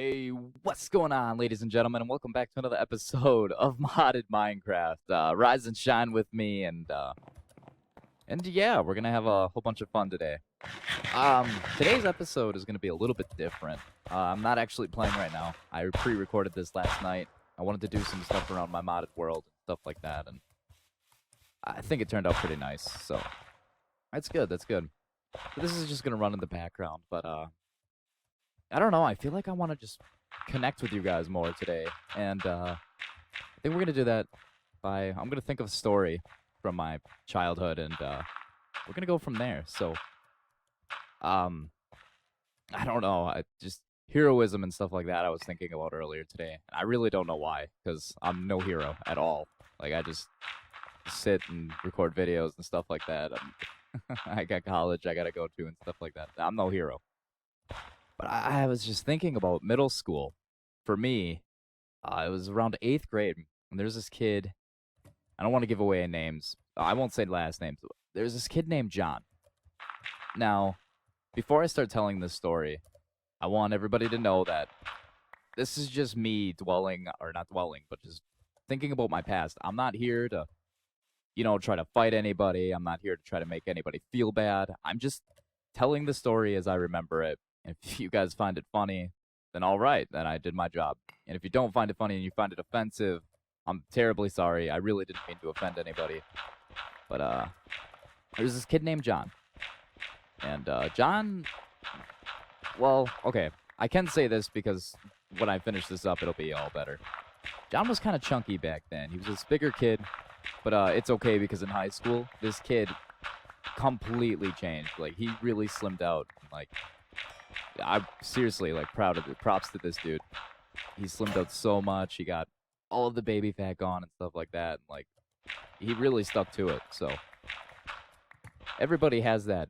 Hey, what's going on, ladies and gentlemen, and welcome back to another episode of Modded Minecraft. Rise and shine with me, and yeah, we're gonna have a whole bunch of fun today. Today's episode is gonna be a little bit different. I'm not actually playing right now. I pre-recorded this last night. I wanted to do some stuff around my modded world and stuff like that, and I think it turned out pretty nice. So that's good. That's good. So this is just gonna run in the background, but I don't know. I feel like I want to just connect with you guys more today, and I think we're gonna do that by I'm gonna think of a story from my childhood, and we're gonna go from there. So, um, I don't know. I just heroism and stuff like that. I was thinking about earlier today, and I really don't know why, because I'm no hero at all. Like I just sit and record videos and stuff like that. I got college I gotta go to and stuff like that. I'm no hero. But I was just thinking about middle school. For me, it was around 8th grade, and there's this kid. I don't want to give away names. I won't say last names. There's this kid named John. Now, before I start telling this story, I want everybody to know that this is just me dwelling, or not dwelling, but just thinking about my past. I'm not here to, try to fight anybody. I'm not here to try to make anybody feel bad. I'm just telling the story as I remember it. If you guys find it funny, then all right, then I did my job. And if you don't find it funny and you find it offensive, I'm terribly sorry. I really didn't mean to offend anybody. But there's this kid named John. And John, well, okay, I can say this because when I finish this up, it'll be all better. John was kind of chunky back then. He was this bigger kid, but it's okay because in high school, this kid completely changed. Like, he really slimmed out. Like, I'm seriously proud of it. Props to this dude. He slimmed out so much. He got all of the baby fat gone and stuff like that. And, he really stuck to it. So everybody has that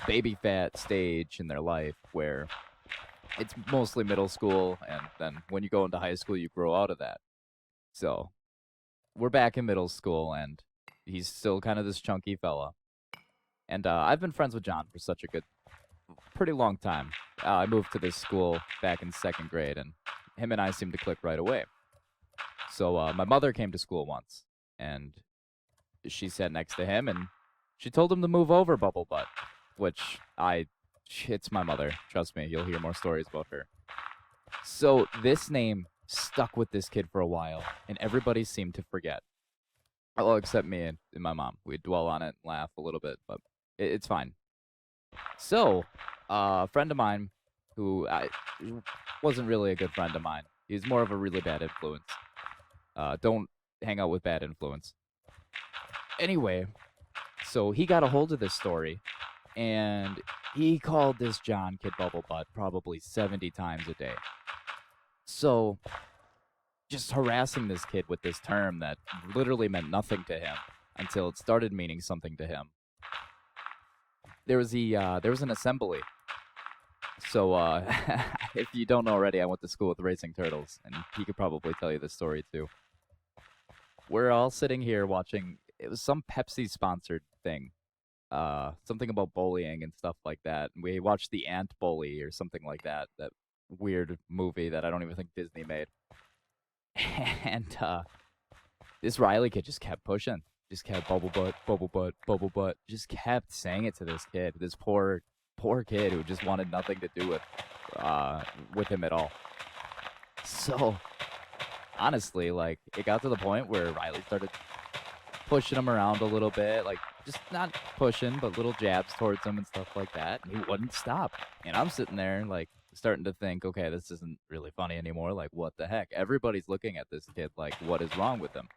baby fat stage in their life where it's mostly middle school, and then when you go into high school, you grow out of that. So we're back in middle school, and he's still kind of this chunky fella. And I've been friends with John for such a pretty long time. I moved to this school back in 2nd grade, and him and I seemed to click right away. So my mother came to school once, and she sat next to him, and she told him to move over, Bubble Butt, which it's my mother. Trust me, you'll hear more stories about her. So this name stuck with this kid for a while, and everybody seemed to forget. Well, except me and my mom. We dwell on it and laugh a little bit, but it's fine. So, a friend of mine who wasn't really a good friend of mine. He's more of a really bad influence. Don't hang out with bad influence. Anyway, so he got a hold of this story, and he called this John kid Bubble Butt probably 70 times a day. So, just harassing this kid with this term that literally meant nothing to him until it started meaning something to him. There was an assembly. So if you don't know already, I went to school with Racing Turtles, and he could probably tell you this story too. We're all sitting here watching. It was some Pepsi sponsored thing, something about bullying and stuff like that. And we watched the Ant Bully or something like that. That weird movie that I don't even think Disney made. And this Riley kid just kept pushing. Just kept bubble butt, bubble butt, bubble butt. Just kept saying it to this kid, this poor kid who just wanted nothing to do with him at all. So honestly, it got to the point where Riley started pushing him around a little bit, just not pushing, but little jabs towards him and stuff like that. And he wouldn't stop. And I'm sitting there starting to think, okay, this isn't really funny anymore. What the heck? Everybody's looking at this kid what is wrong with him?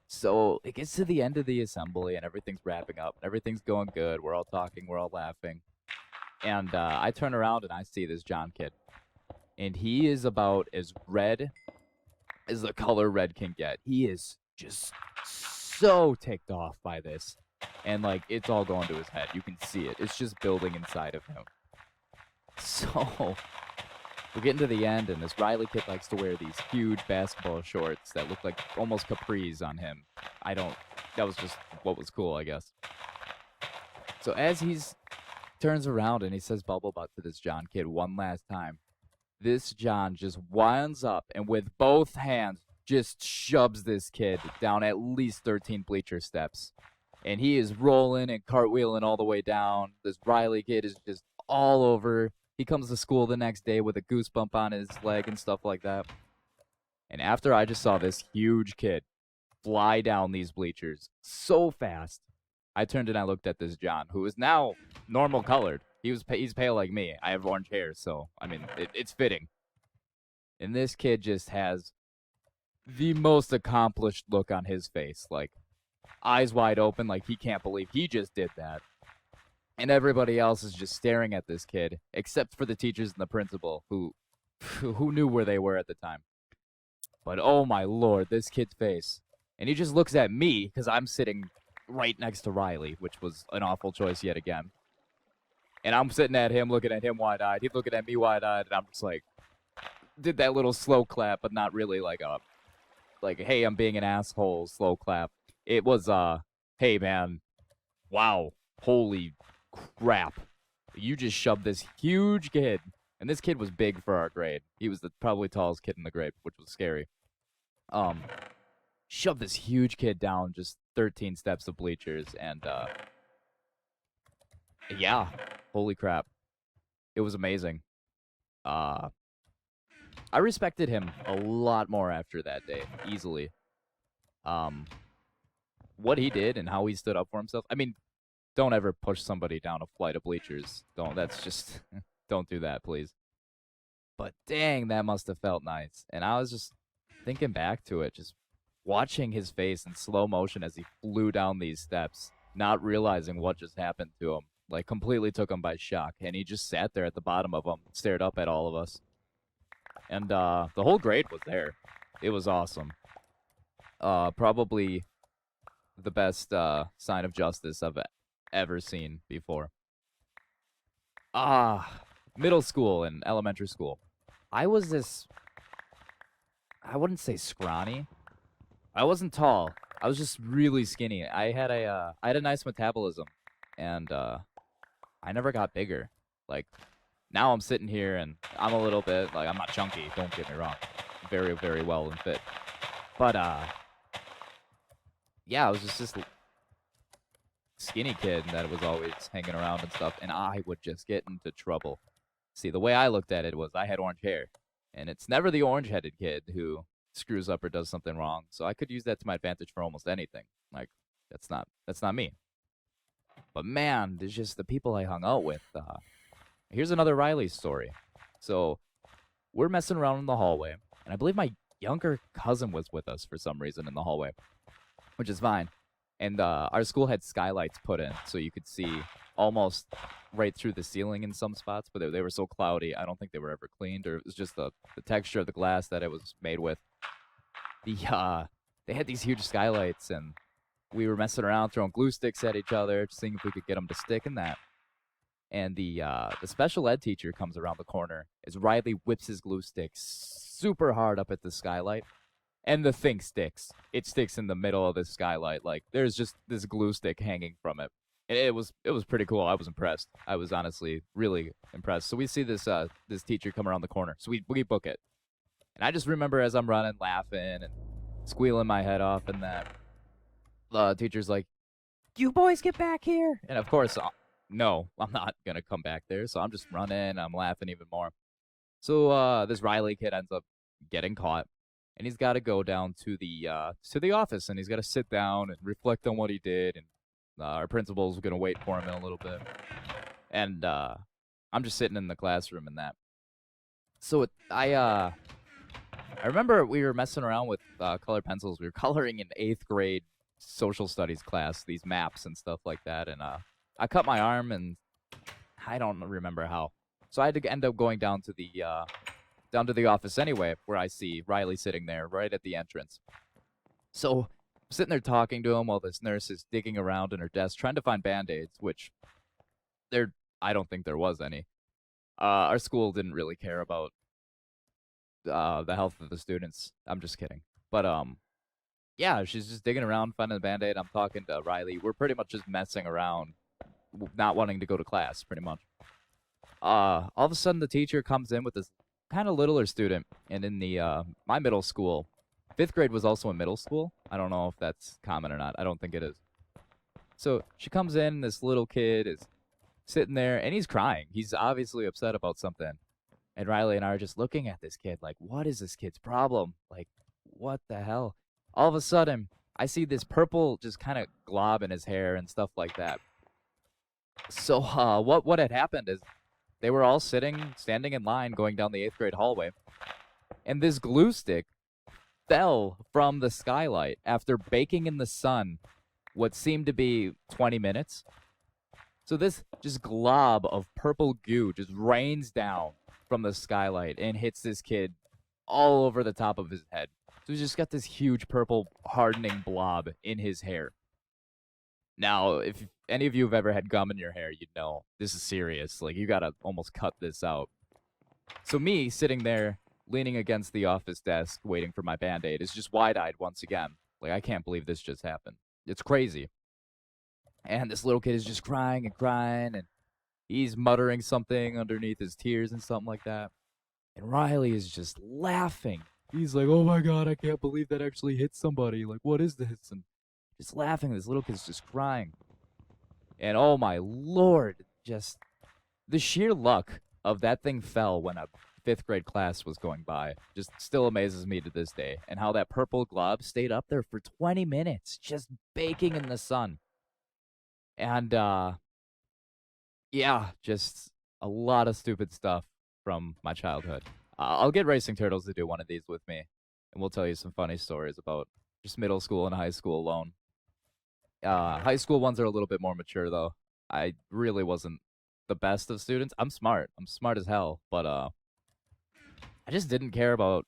So it gets to the end of the assembly, and everything's wrapping up, and everything's going good. We're all talking, we're all laughing. And I turn around, and I see this John kid. And he is about as red as the color red can get. He is just so ticked off by this. And, it's all going to his head. You can see it. It's just building inside of him. So we're getting to the end, and this Riley kid likes to wear these huge basketball shorts that look like almost capris on him. That was just what was cool, I guess. So as he's turns around and he says bubble butt to this John kid one last time. This John just winds up and with both hands just shoves this kid down at least 13 bleacher steps. And he is rolling and cartwheeling all the way down. This Riley kid is just all over. He comes to school the next day with a goosebump on his leg and stuff like that. And after I just saw this huge kid fly down these bleachers so fast, I turned and I looked at this John, who is now normal colored. He's pale like me. I have orange hair, so I mean it's fitting. And this kid just has the most accomplished look on his face, like eyes wide open, like he can't believe he just did that. And everybody else is just staring at this kid, except for the teachers and the principal, who knew where they were at the time. But oh my lord, this kid's face. And he just looks at me, because I'm sitting right next to Riley, which was an awful choice yet again. And I'm sitting at him, looking at him wide-eyed. He's looking at me wide-eyed, and I'm just like, did that little slow clap, but not really like hey, I'm being an asshole slow clap. It was, hey man, wow, holy crap. You just shoved this huge kid. And this kid was big for our grade. He was the probably tallest kid in the grade, which was scary. Shoved this huge kid down just 13 steps of bleachers, and yeah, holy crap. It was amazing. I respected him a lot more after that day, easily. What he did and how he stood up for himself. I mean, don't ever push somebody down a flight of bleachers. That's just, don't do that, please. But dang, that must have felt nice. And I was just thinking back to it, just watching his face in slow motion as he flew down these steps, not realizing what just happened to him. Like, completely took him by shock. And he just sat there at the bottom of them, stared up at all of us. And the whole grade was there. It was awesome. Probably the best sign of justice I've ever seen before. Middle school and elementary school. I was this, I wouldn't say scrawny. I wasn't tall. I was just really skinny. I had a nice metabolism, and I never got bigger. Like, now I'm sitting here and I'm a little bit, like, I'm not chunky, don't get me wrong. Very, very well and fit. But yeah, I was just this skinny kid that was always hanging around and stuff, and I would just get into trouble. See, the way I looked at it was I had orange hair, and it's never the orange-headed kid who screws up or does something wrong, so I could use that to my advantage for almost anything. Like, that's not me. But man, there's just the people I hung out with. Here's another Riley story. So, we're messing around in the hallway, and I believe my younger cousin was with us for some reason in the hallway, which is fine. And our school had skylights put in, so you could see almost right through the ceiling in some spots, but they were so cloudy, I don't think they were ever cleaned, or it was just the texture of the glass that it was made with. They had these huge skylights, and we were messing around, throwing glue sticks at each other, seeing if we could get them to stick in that. And the special ed teacher comes around the corner as Riley whips his glue stick super hard up at the skylight, and the thing sticks. It sticks in the middle of the skylight. Like, there's just this glue stick hanging from it. And it was pretty cool. I was impressed. I was honestly really impressed. So we see this teacher come around the corner. So we book it. And I just remember as I'm running, laughing and squealing my head off, and that the teacher's like, "You boys get back here!" And of course, no, I'm not gonna come back there. So I'm just running. I'm laughing even more. So this Riley kid ends up getting caught, and he's got to go down to the office, and he's got to sit down and reflect on what he did. And our principal's gonna wait for him in a little bit, and I'm just sitting in the classroom and that. So I remember we were messing around with colored pencils. We were coloring in 8th grade social studies class, these maps and stuff like that, and I cut my arm, and I don't remember how. So I had to end up going down to the office anyway, where I see Riley sitting there right at the entrance. So I'm sitting there talking to him while this nurse is digging around in her desk trying to find Band-Aids, which I don't think there was any. Our school didn't really care about the health of the students. I'm just kidding. But yeah, she's just digging around, finding the Band-Aid. I'm talking to Riley. We're pretty much just messing around, not wanting to go to class, pretty much. All of a sudden, the teacher comes in with this kind of littler student, and in the my middle school, fifth grade was also in middle school. I don't know if that's common or not. I don't think it is. So she comes in, this little kid is sitting there, and he's crying. He's obviously upset about something. And Riley and I are just looking at this kid like, what is this kid's problem? Like, what the hell? All of a sudden, I see this purple just kind of glob in his hair and stuff like that. So what had happened is they were all standing in line going down the 8th grade hallway, and this glue stick fell from the skylight after baking in the sun what seemed to be 20 minutes. So this just glob of purple goo just rains down from the skylight and hits this kid all over the top of his head. So he's just got this huge purple hardening blob in his hair. Now, if any of you have ever had gum in your hair, you'd know this is serious. Like, you gotta almost cut this out. So me, sitting there, leaning against the office desk, waiting for my Band-Aid, is just wide-eyed once again. Like, I can't believe this just happened. It's crazy. And this little kid is just crying and crying, and he's muttering something underneath his tears and something like that. And Riley is just laughing. He's like, oh my god, I can't believe that actually hit somebody. Like, what is this? And just laughing. This little kid's just crying. And oh my lord, just the sheer luck of that thing fell when a 5th grade class was going by just still amazes me to this day. And how that purple glob stayed up there for 20 minutes, just baking in the sun. And, yeah, just a lot of stupid stuff from my childhood. I'll get Racing Turtles to do one of these with me, and we'll tell you some funny stories about just middle school and high school alone. High school ones are a little bit more mature, though. I really wasn't the best of students. I'm smart. I'm smart as hell, but I just didn't care about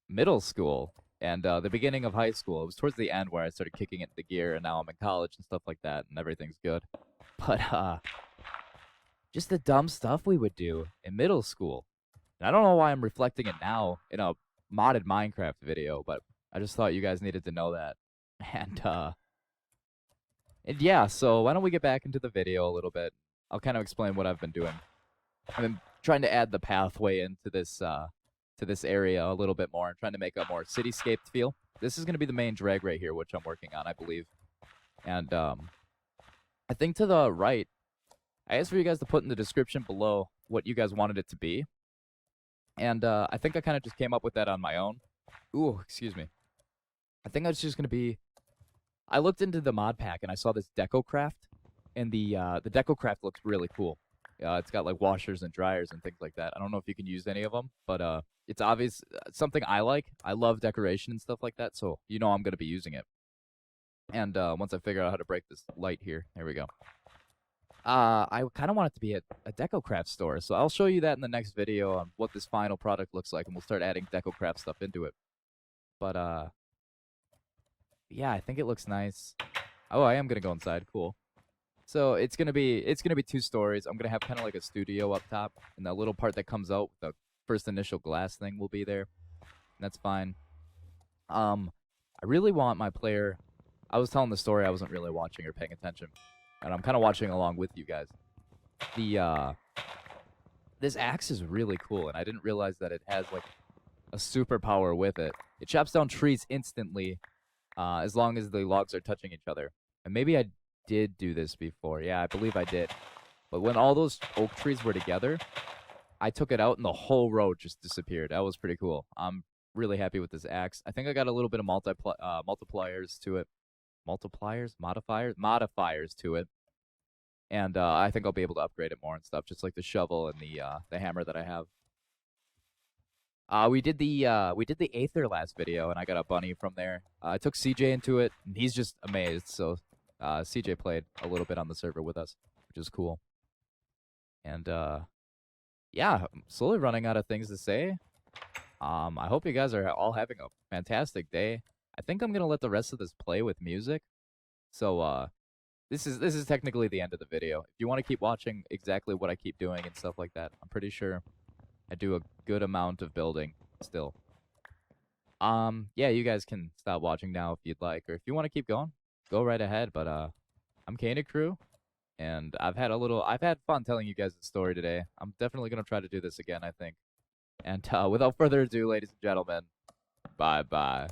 middle school and the beginning of high school. It was towards the end where I started kicking it into gear, and now I'm in college and stuff like that, and everything's good. But just the dumb stuff we would do in middle school. And I don't know why I'm reflecting it now in a modded Minecraft video, but I just thought you guys needed to know that. And yeah, so why don't we get back into the video a little bit? I'll kind of explain what I've been doing. I've been trying to add the pathway into this to this area a little bit more, and trying to make a more cityscape feel. This is going to be the main drag right here, which I'm working on, I believe. And I think to the right, I asked for you guys to put in the description below what you guys wanted it to be. And I think I kind of just came up with that on my own. Ooh, excuse me. I think it's just going to be... I looked into the Modpack, and I saw this KrewCraft. And the KrewCraft looks really cool. It's got, like, washers and dryers and things like that. I don't know if you can use any of them, but it's obvious something I like. I love decoration and stuff like that, so you know I'm going to be using it. And once I figure out how to break this light here, there we go. I kind of want it to be a KrewCraft store, so I'll show you that in the next video on what this final product looks like, and we'll start adding KrewCraft stuff into it. But, yeah, I think it looks nice. Oh, I am gonna go inside. Cool. So it's gonna be 2 stories. I'm gonna have kind of like a studio up top, and that little part that comes out with the first initial glass thing will be there. And that's fine. I really want my player... I was telling the story, I wasn't really watching or paying attention. And I'm kind of watching along with you guys. This axe is really cool, and I didn't realize that it has, like, a superpower with it. It chops down trees instantly, as long as the logs are touching each other. And maybe I did do this before. Yeah, I believe I did. But when all those oak trees were together, I took it out, and the whole road just disappeared. That was pretty cool. I'm really happy with this axe. I think I got a little bit of multipliers to it. Modifiers to it. And I think I'll be able to upgrade it more and stuff, just like the shovel and the hammer that I have. We did the Aether last video, and I got a bunny from there. I took CJ into it, and he's just amazed. So CJ played a little bit on the server with us, which is cool. And yeah, I'm slowly running out of things to say. I hope you guys are all having a fantastic day. I think I'm gonna let the rest of this play with music. So this is technically the end of the video. If you want to keep watching exactly what I keep doing and stuff like that, I'm pretty sure I do a good amount of building still. Yeah, you guys can stop watching now if you'd like, or if you want to keep going, go right ahead. But I'm KoenigCrew, And I've had fun telling you guys the story today. I'm definitely gonna try to do this again, I think. And without further ado, ladies and gentlemen, bye bye.